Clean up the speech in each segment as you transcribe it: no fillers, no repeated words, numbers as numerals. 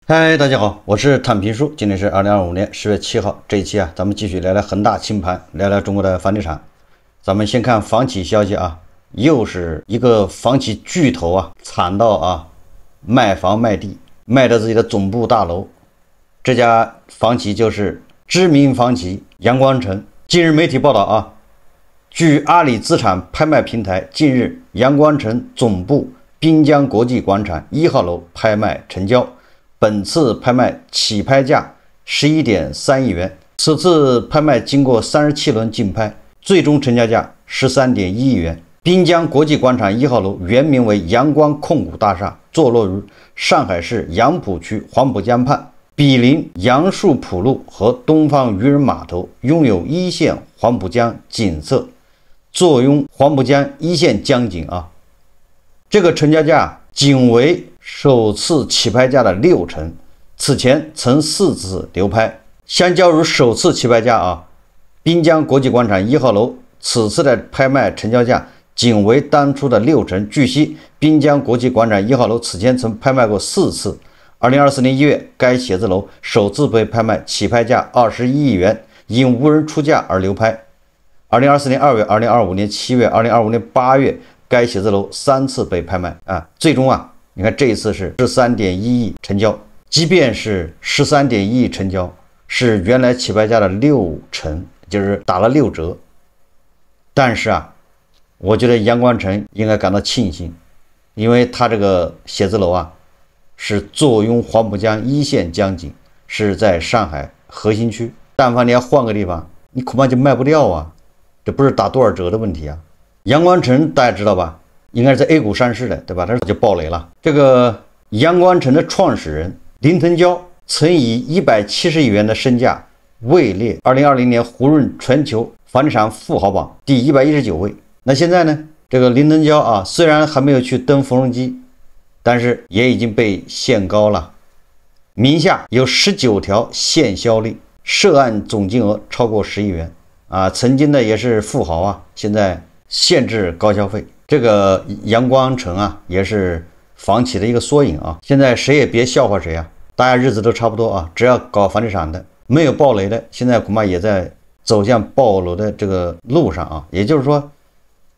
嗨，大家好，我是坦平叔，今天是2025年10月7号。这一期啊，咱们继续聊聊恒大清盘，聊聊中国的房地产。咱们先看房企消息啊，又是一个房企巨头啊，惨到啊卖房卖地，卖掉自己的总部大楼。这家房企就是知名房企阳光城。近日媒体报道啊，据阿里资产拍卖平台，近日阳光城总部滨江国际广场1号楼拍卖成交。本次拍卖起拍价11.3亿元，此次拍卖经过37轮竞拍，最终成交价13.1亿元。滨江国际广场1号楼原名为阳光控股大厦，坐落于上海市杨浦区黄浦江畔，毗邻杨树浦路和东方渔人码头，拥有一线黄浦江景色，坐拥黄浦江一线江景啊。这个成交价仅为首次起拍价的6成，此前曾4次流拍。相较于首次起拍价啊，滨江国际广场1号楼此次的拍卖成交价仅为当初的6成。据悉，滨江国际广场1号楼此前曾拍卖过4次。2024年1月，该写字楼首次被拍卖，起拍价21亿元，因无人出价而流拍。2024年2月、2025年7月、2025年8月，该写字楼3次被拍卖啊，最终啊，你看这一次是13.1亿成交。即便是13.1亿成交，是原来起拍价的6成，就是打了6折。但是啊，我觉得阳光城应该感到庆幸，因为它这个写字楼啊，是坐拥黄浦江一线江景，是在上海核心区。但凡你要换个地方，你恐怕就卖不掉啊，这不是打多少折的问题啊。阳光城大家知道吧？应该是在 A 股上市的，对吧？它就爆雷了。这个阳光城的创始人林腾蛟曾以170亿元的身价位列2020年胡润全球房地产富豪榜第119位。那现在呢，这个林腾蛟啊，虽然还没有去登缝纫机，但是也已经被限高了，名下有19条限销令，涉案总金额超过10亿元啊。曾经的也是富豪啊，现在限制高消费。这个阳光城啊，也是房企的一个缩影啊。现在谁也别笑话谁啊，大家日子都差不多啊。只要搞房地产的，没有爆雷的，现在恐怕也在走向爆楼的这个路上啊。也就是说，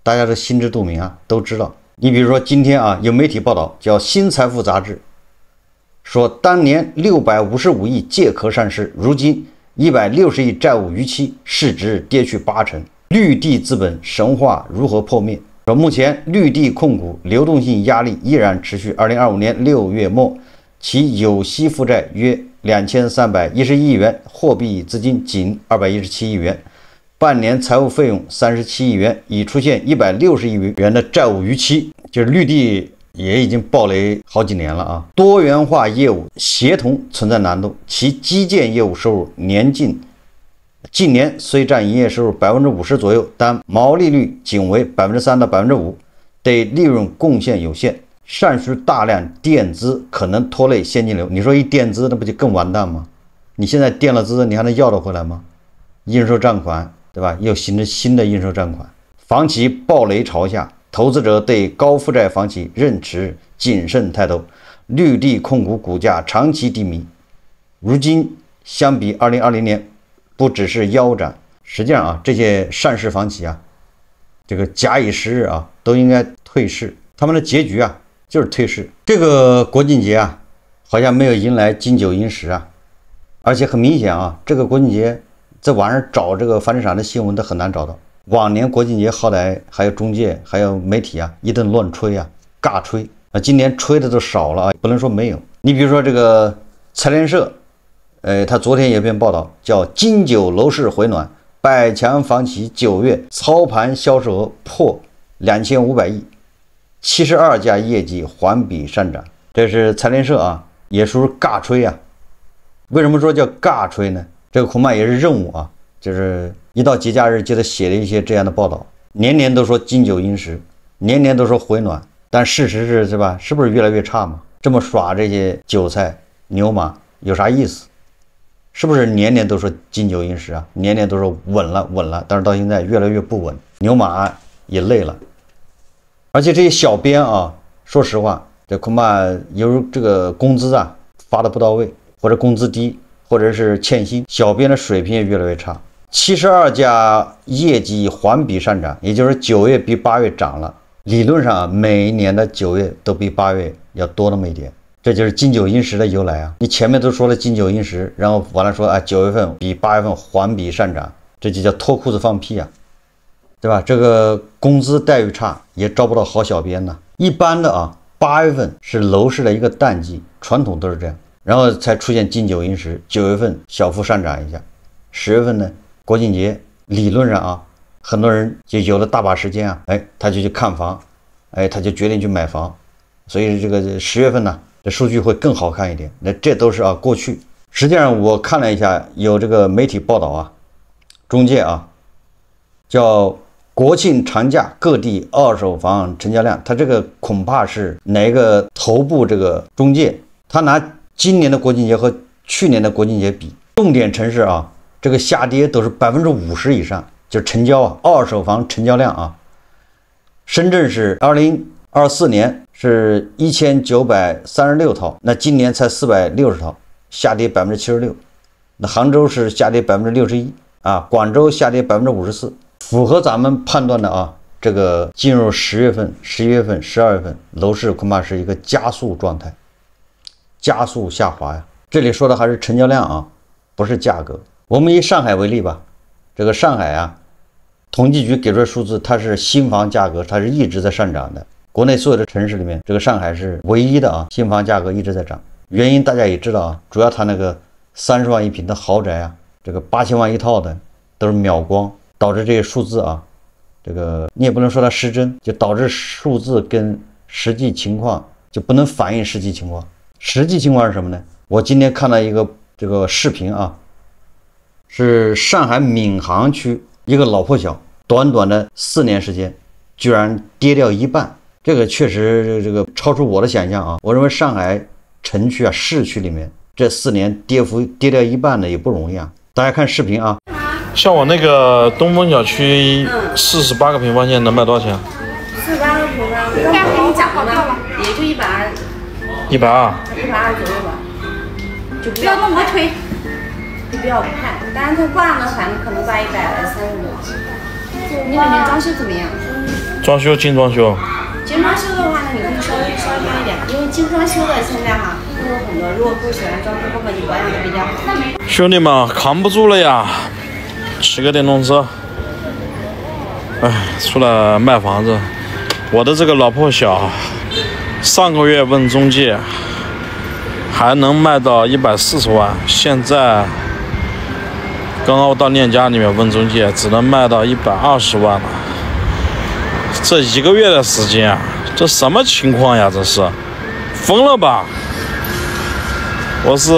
大家都心知肚明啊，都知道。你比如说今天啊，有媒体报道，叫《新财富》杂志说，当年655亿借壳上市，如今160亿债务逾期，市值跌去8成。绿地资本神话如何破灭？说目前绿地控股流动性压力依然持续。2025年6月末，其有息负债约2311亿元，货币资金仅217亿元，半年财务费用37亿元，已出现160亿元的债务逾期。就是绿地也已经暴雷好几年了啊。多元化业务协同存在难度，其基建业务收入近年虽占营业收入50%左右，但毛利率仅为3%到5%，对利润贡献有限。尚需大量垫资，可能拖累现金流。你说一垫资，那不就更完蛋吗？你现在垫了资，你还能要得回来吗？应收账款，对吧？又形成新的应收账款。房企暴雷潮下，投资者对高负债房企仍持谨慎态度。绿地控股股价长期低迷，如今相比2020年。不只是腰斩，实际上啊，这些上市房企啊，这个假以时日啊，都应该退市。他们的结局啊，就是退市。这个国庆节啊，好像没有迎来金九银十啊，而且很明显啊，这个国庆节在网上找这个房地产的新闻都很难找到。往年国庆节好歹还有中介，还有媒体啊，一顿乱吹啊，尬吹啊，今年吹的都少了啊，不能说没有。你比如说这个财联社。他昨天有篇报道叫“金九楼市回暖，百强房企9月操盘销售额破2500亿，72家业绩环比上涨。”这是财联社啊，也属于尬吹啊。为什么说叫尬吹呢？这个恐怕也是任务啊，就是一到节假日就得写了一些这样的报道，年年都说金九银十，年年都说回暖，但事实是吧？是不是越来越差嘛？这么耍这些韭菜牛马有啥意思？是不是年年都说金九银十啊？年年都说稳了，但是到现在越来越不稳，牛马也累了。而且这些小编啊，说实话，这恐怕由这个工资啊发的不到位，或者工资低，或者是欠薪，小编的水平也越来越差。72家业绩环比上涨，也就是9月比8月涨了。理论上每一年的9月都比8月要多那么一点，这就是金九银十的由来啊！你前面都说了金九银十，然后完了说啊9月份比8月份环比上涨，这就叫脱裤子放屁啊，对吧？这个工资待遇差，也招不到好小编呢。一般的啊，8月份是楼市的一个淡季，传统都是这样，然后才出现金九银十，9月份小幅上涨一下，10月份呢？国庆节理论上啊，很多人就有了大把时间啊，他就去看房，他就决定去买房，所以这个10月份呢，这数据会更好看一点。那这都是过去。实际上我看了一下，有这个媒体报道啊，中介啊，叫国庆长假各地二手房成交量，他这个恐怕是哪个头部这个中介，他拿今年的国庆节和去年的国庆节比，重点城市啊。这个下跌都是50%以上，就成交啊，二手房成交量啊。深圳是2024年是1936套，那今年才460套，下跌76%。那杭州是下跌61%啊，广州下跌54%，符合咱们判断的啊。这个进入10月份、11月份、12月份，楼市恐怕是一个加速状态，加速下滑呀。这里说的还是成交量啊，不是价格。我们以上海为例吧，这个上海啊，统计局给出的数字，它是新房价格它是一直在上涨的。国内所有的城市里面，这个上海是唯一的啊，新房价格一直在涨。原因大家也知道啊，主要它那个30万一平的豪宅啊，这个8000万一套的都是秒光，导致这些数字啊，这个你也不能说它失真，就导致数字跟实际情况就不能反映实际情况。实际情况是什么呢？我今天看到一个这个视频啊。是上海闵行区一个老破小，短短的4年时间，居然跌掉一半，这个确实这个超出我的想象啊！我认为上海城区啊、市区里面这4年跌掉一半的也不容易啊！大家看视频啊。像我那个东风小区48个平方现在能卖多少钱？48个平方，刚才跟你讲了吗？也就120。120。120左右吧，就不要那么推。就不要看，当然它挂呢，反正可能挂130多。你里面装修怎么样？装修精装修。精装修的话呢，你可以稍微漂一点，因为精装修的现在哈会有很多，如果不喜欢装修，后面你保养的比较好。兄弟们扛不住了呀，骑个电动车，出来卖房子。我的这个老破小，上个月问中介还能卖到140万，现在。刚刚我到链家里面问中介，只能卖到120万了。这1个月的时间啊，这什么情况呀？这是疯了吧？我是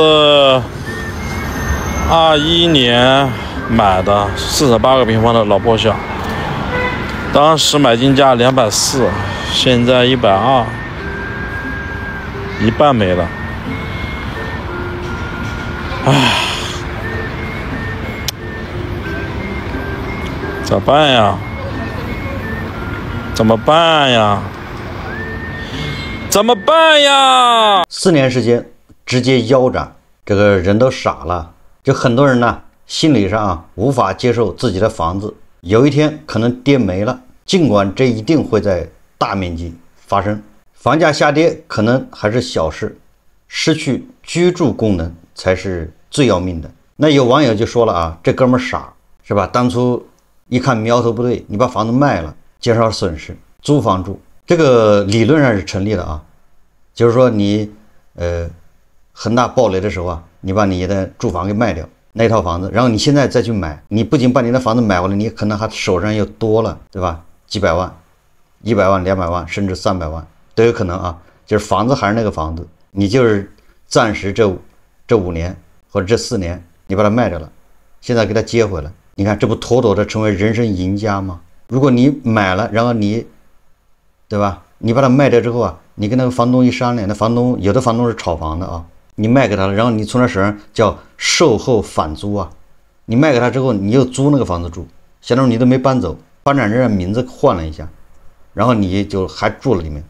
21年买的48个平方的老破小，当时买进价240，现在120，一半没了。唉。咋办呀？怎么办呀？怎么办呀？4年时间直接腰斩，这个人都傻了。就很多人呢，心理上啊无法接受自己的房子有一天可能跌没了，尽管这一定会在大面积发生。房价下跌可能还是小事，失去居住功能才是最要命的。那有网友就说了啊，这哥们傻是吧？当初一看苗头不对，你把房子卖了，减少损失，租房住，这个理论上是成立的啊。就是说你恒大暴雷的时候啊，你把你的住房给卖掉，那套房子，然后你现在再去买，你不仅把你的房子买回来，你可能还手上又多了，对吧？几百万、100万、200万，甚至300万都有可能啊。就是房子还是那个房子，你就是暂时这5年或者这4年，你把它卖掉了，现在给它接回来。你看，这不妥妥的成为人生赢家吗？如果你买了，然后你，对吧？你把它卖掉之后啊，你跟那个房东一商量，那房东有的房东是炒房的啊，你卖给他了，然后你从他手上叫售后返租啊，你卖给他之后，你又租那个房子住，相当于你都没搬走，房产证名字换了一下，然后你就还住了里面，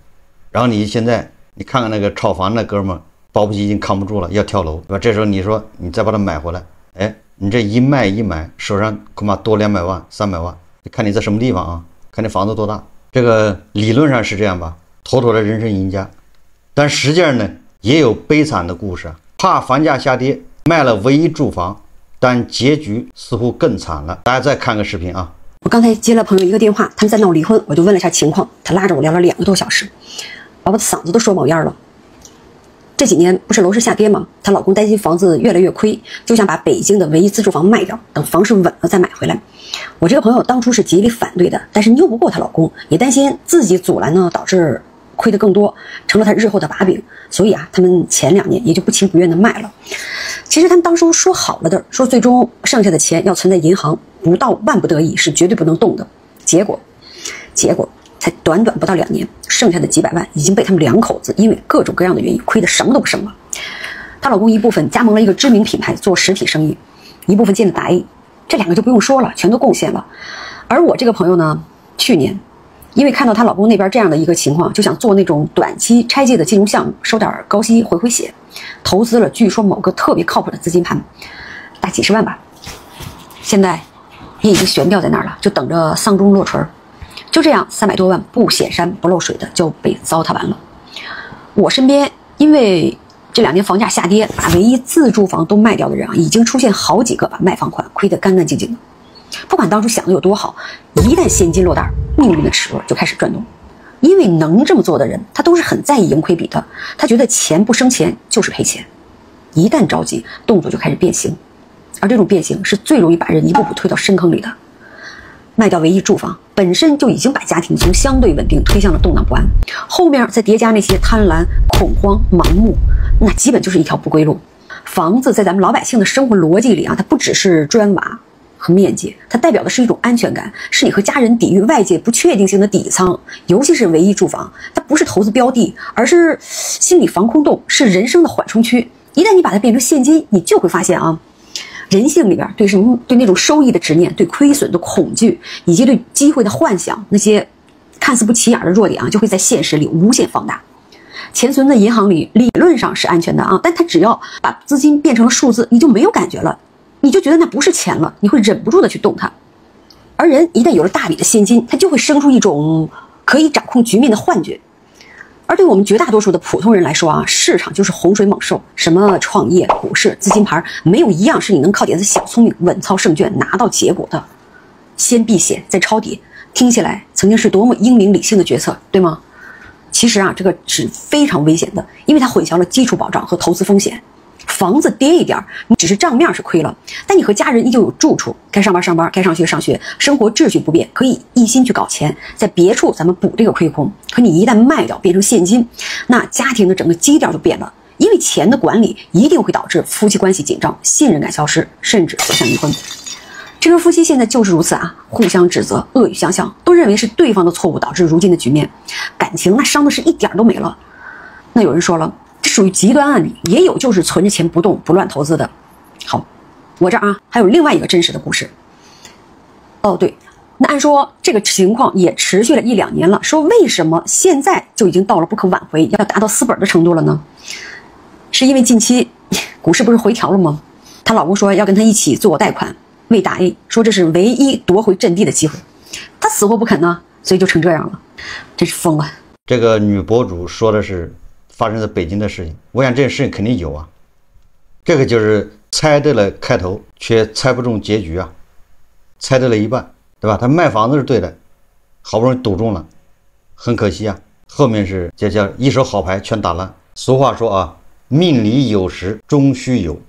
然后你现在你看看那个炒房那哥们儿保不齐已经扛不住了，要跳楼，对吧？这时候你说你再把它买回来，哎，你这一卖，手上恐怕多200万、300万，看你在什么地方啊，看你房子多大。这个理论上是这样吧，妥妥的人生赢家。但实际上呢，也有悲惨的故事，怕房价下跌，卖了唯一住房，但结局似乎更惨了。大家再看个视频啊。我刚才接了朋友一个电话，他们在闹离婚，我就问了一下情况，他拉着我聊了2个多小时，把我的嗓子都说冒烟了。这几年不是楼市下跌吗？她老公担心房子越来越亏，就想把北京的唯一自住房卖掉，等房市稳了再买回来。我这个朋友当初是极力反对的，但是拗不过她老公，也担心自己阻拦呢，导致亏得更多，成了她日后的把柄。所以啊，他们前2年也就不情不愿的卖了。其实他们当初说好了的，说最终剩下的钱要存在银行，不到万不得已是绝对不能动的。结果才短不到2年，剩下的几百万已经被他们2口子因为各种各样的原因亏得什么都不剩了。她老公一部分加盟了一个知名品牌做实体生意，一部分进了大 A， 这2个就不用说了，全都贡献了。而我这个朋友呢，去年因为看到她老公那边这样的一个情况，就想做那种短期拆借的金融项目，收点高息回血，投资了据说某个特别靠谱的资金盘，大几十万吧，现在也已经悬吊在那儿了，就等着丧钟落锤。就这样300多万不显山不漏水的就被糟蹋完了。我身边因为这2年房价下跌，把唯一自住房都卖掉的人啊，已经出现好几个把卖房款亏得干干净净的。不管当初想的有多好，一旦现金落袋，命运的齿轮就开始转动。因为能这么做的人，他都是很在意盈亏比的，他觉得钱不生钱就是赔钱，一旦着急，动作就开始变形，而这种变形是最容易把人一步步推到深坑里的。卖掉唯一住房本身就已经把家庭从相对稳定推向了动荡不安，后面再叠加那些贪婪、恐慌、盲目，那基本就是一条不归路。房子在咱们老百姓的生活逻辑里啊，它不只是砖瓦和面积，它代表的是一种安全感，是你和家人抵御外界不确定性的底仓。尤其是唯一住房，它不是投资标的，而是心理防空洞，是人生的缓冲区。一旦你把它变成现金，你就会发现啊，人性里边对那种收益的执念，对亏损的恐惧，以及对机会的幻想，那些看似不起眼的弱点啊，就会在现实里无限放大。钱存在银行里理论上是安全的啊，但它只要把资金变成了数字，你就没有感觉了，你就觉得那不是钱了，你会忍不住的去动它。而人一旦有了大笔的现金，他就会生出一种可以掌控局面的幻觉。而对我们绝大多数的普通人来说啊，市场就是洪水猛兽，什么创业、股市、资金盘，没有一样是你能靠点子小聪明、稳操胜券拿到结果的。先避险再抄底，听起来曾经是多么英明理性的决策，对吗？其实啊，这个是非常危险的，因为它混淆了基础保障和投资风险。房子跌一点，你只是账面是亏了，但你和家人依旧有住处，该上班上班，该上学上学，生活秩序不变，可以一心去搞钱，在别处咱们补这个亏空。可你一旦卖掉变成现金，那家庭的整个基调就变了，因为钱的管理一定会导致夫妻关系紧张，信任感消失，甚至走向离婚。这对夫妻现在就是如此啊，互相指责，恶语相向，都认为是对方的错误导致如今的局面，感情那伤的是一点都没了。那有人说了，这属于极端案例，也有就是存着钱不动不乱投资的。好，我这儿啊还有另外一个真实的故事。哦对，那按说这个情况也持续了1-2年了，说为什么现在就已经到了不可挽回，要达到死本的程度了呢？是因为近期股市不是回调了吗？她老公说要跟她一起做贷款为大 A， 说这是唯一夺回阵地的机会，她死活不肯呢，所以就成这样了，真是疯了。这个女博主说的是发生在北京的事情，我想这件事情肯定有啊，这个就是猜对了开头，却猜不中结局啊，猜对了一半，对吧？他卖房子是对的，好不容易赌中了，很可惜啊，后面是这叫一手好牌全打烂。俗话说啊，命里有时终须有，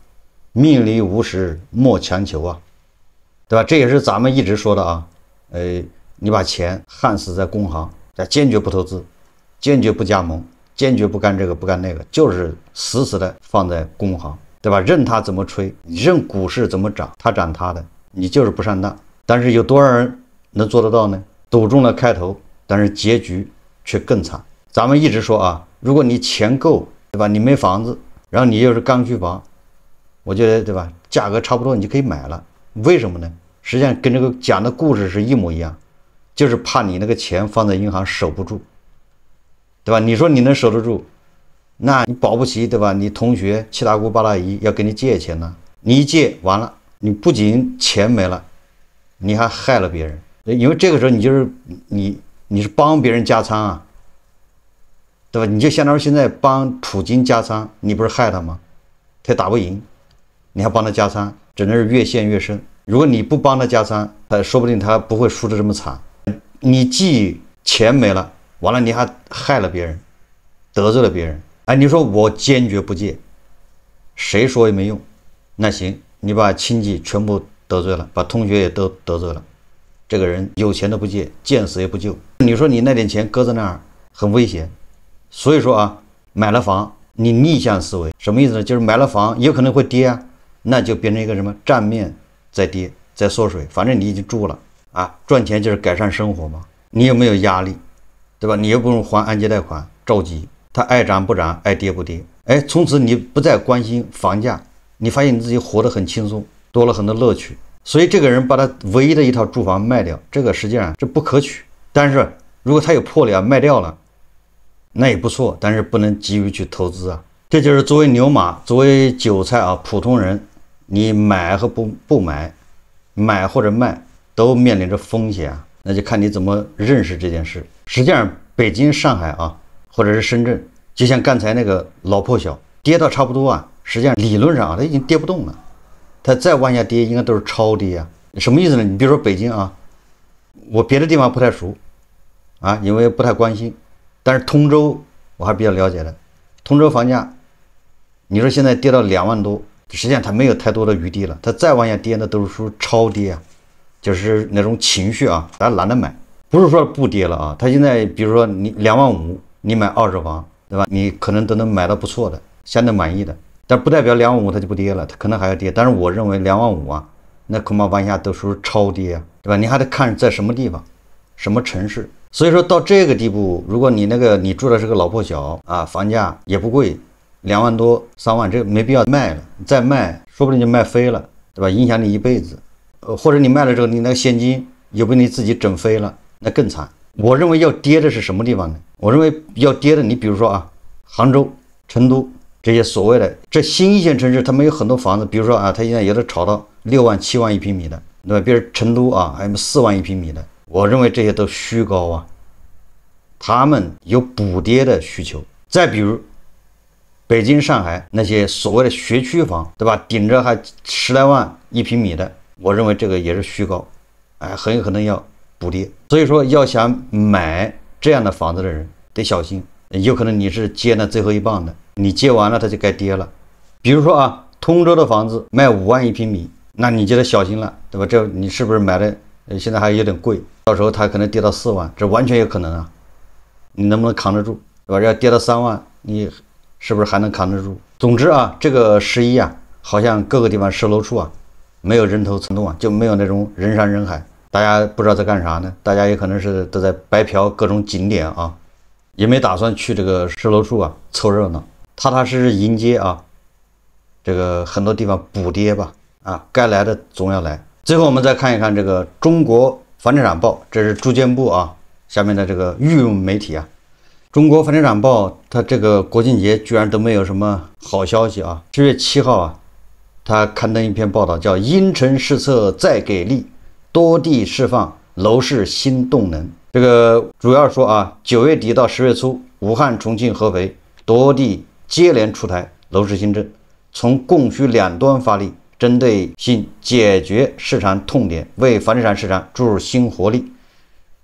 命里无时莫强求啊，对吧？这也是咱们一直说的啊，你把钱焊死在工行，坚决不投资，坚决不加盟，坚决不干这个不干那个，就是死死的放在工行，对吧？任他怎么吹，任股市怎么涨，他涨他的，你就是不上当。但是有多少人能做得到呢？赌中了开头，但是结局却更惨。咱们一直说啊，如果你钱够，对吧？你没房子，然后你又是刚需房，我觉得对吧？价格差不多你就可以买了。为什么呢？实际上跟这个讲的故事是一模一样，就是怕你那个钱放在银行守不住，对吧？你说你能守得住，那你保不齐对吧？你同学七大姑八大姨要给你借钱呢，你一借完了，你不仅钱没了，你还害了别人，因为这个时候你就是你是帮别人加仓啊，对吧？你就相当于现在帮普京加仓，你不是害他吗？他打不赢，你还帮他加仓，只能是越陷越深。如果你不帮他加仓，他说不定他不会输得这么惨。你既钱没了，完了你还害了别人，得罪了别人。哎，你说我坚决不借，谁说也没用。那行，你把亲戚全部得罪了，把同学也都得罪了，这个人有钱都不借，见死也不救。你说你那点钱搁在那儿很危险。所以说啊，买了房你逆向思维什么意思呢？就是买了房也有可能会跌啊，那就变成一个什么账面在跌在缩水，反正你已经住了啊，赚钱就是改善生活嘛。你有没有压力，对吧？你又不用还按揭贷款，着急，它爱涨不涨，爱跌不跌。哎，从此你不再关心房价，你发现你自己活得很轻松，多了很多乐趣。所以这个人把他唯一的一套住房卖掉，这个实际上这不可取。但是如果他有魄力啊，卖掉了，那也不错，但是不能急于去投资啊。这就是作为牛马，作为韭菜啊，普通人，你买和不买，买或者卖都面临着风险啊。那就看你怎么认识这件事。实际上，北京、上海啊，或者是深圳，就像刚才那个老破小跌到差不多啊，实际上理论上啊，它已经跌不动了，它再往下跌应该都是超跌啊。什么意思呢？你比如说北京啊，我别的地方不太熟啊，因为不太关心，但是通州我还比较了解的。通州房价，你说现在跌到2万多，实际上它没有太多的余地了，它再往下跌那都是属超跌啊。就是那种情绪啊，大家懒得买，不是说不跌了啊。他现在比如说你2万5，你买二手房，对吧？你可能都能买到不错的，相对满意的，但不代表2万5它就不跌了，它可能还要跌。但是我认为2万5啊，那恐怕往下都属于超跌啊，对吧？你还得看在什么地方，什么城市。所以说到这个地步，如果你住的是个老破小啊，房价也不贵，2万多3万，这没必要卖了，再卖说不定就卖飞了，对吧？影响你一辈子。或者你卖了之后，你那个现金又被你自己整飞了，那更惨。我认为要跌的是什么地方呢？我认为要跌的，你比如说啊，杭州、成都这些所谓的这新一线城市，他们有很多房子，比如说啊，他现在有的炒到6万、7万1平米的，对吧？比如成都啊，还有4万1平米的，我认为这些都虚高啊，他们有补跌的需求。再比如北京、上海那些所谓的学区房，对吧？顶着还10来万1平米的。我认为这个也是虚高，哎，很有可能要补跌。所以说，要想买这样的房子的人得小心，有可能你是接那最后一棒的，你接完了它就该跌了。比如说啊，通州的房子卖5万1平米，那你就得小心了，对吧？这你是不是买的现在还有点贵，到时候它可能跌到4万，这完全有可能啊。你能不能扛得住，对吧？要跌到3万，你是不是还能扛得住？总之啊，这个11啊，好像各个地方售楼处啊，没有人头攒动啊，就没有那种人山人海，大家不知道在干啥呢？大家也可能是都在白嫖各种景点啊，也没打算去这个售楼处啊凑热闹，踏踏实实迎接啊这个很多地方补跌吧啊，该来的总要来。最后我们再看一看这个中国房地产报，这是住建部啊下面的这个御用媒体啊。中国房地产报它这个国庆节居然都没有什么好消息啊。10月7号啊，他刊登一篇报道，叫因城施策再给力，多地释放楼市新动能。这个主要说啊，9月底到10月初，武汉、重庆、合肥多地接连出台楼市新政，从供需两端发力，针对性解决市场痛点，为房地产市场注入新活力。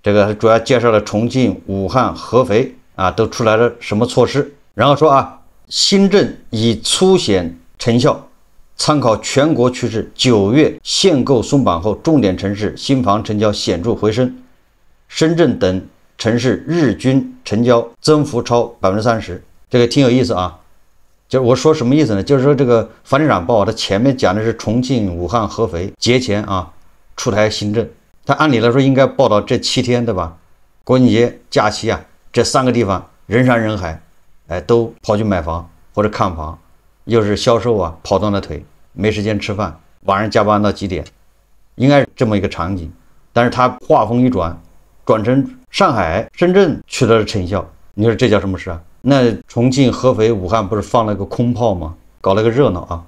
这个主要介绍了重庆、武汉、合肥啊都出来了什么措施，然后说啊，新政已初显成效。参考全国趋势，9月限购松绑后，重点城市新房成交显著回升，深圳等城市日均成交增幅超30%。这个挺有意思啊。就是我说什么意思呢？就是说这个房地产报它前面讲的是重庆、武汉、合肥节前啊出台新政，它按理来说应该报道这7天，对吧？国庆节假期啊，这3个地方人山人海，哎，都跑去买房或者看房。又是销售啊，跑断了腿，没时间吃饭，晚上加班到几点，应该是这么一个场景。但是他话锋一转，转成上海、深圳取得了成效，你说这叫什么事啊？那重庆、合肥、武汉不是放了个空炮吗？搞了个热闹啊！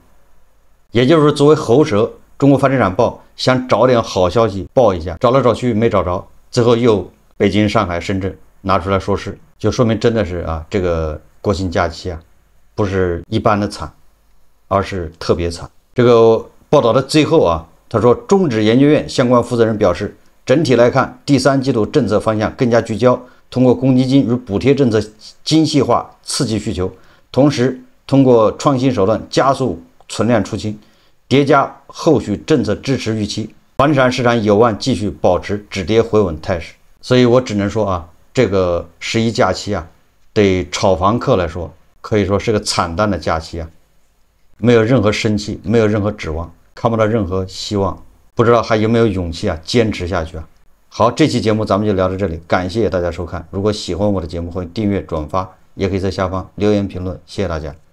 也就是说，作为喉舌，中国房地产报想找点好消息报一下，找来找去没找着，最后又北京、上海、深圳拿出来说事，就说明真的是啊，这个国庆假期啊，不是一般的惨，而是特别惨。这个报道的最后啊，他说，中指研究院相关负责人表示，整体来看，第3季度政策方向更加聚焦，通过公积金与补贴政策精细化刺激需求，同时通过创新手段加速存量出清，叠加后续政策支持预期，房地产市场有望继续保持止跌回稳态势。所以我只能说啊，这个11假期啊，对炒房客来说可以说是个惨淡的假期啊，没有任何生气，没有任何指望，看不到任何希望，不知道还有没有勇气啊坚持下去啊。好，这期节目咱们就聊到这里，感谢大家收看。如果喜欢我的节目，欢迎订阅、转发，也可以在下方留言评论，谢谢大家。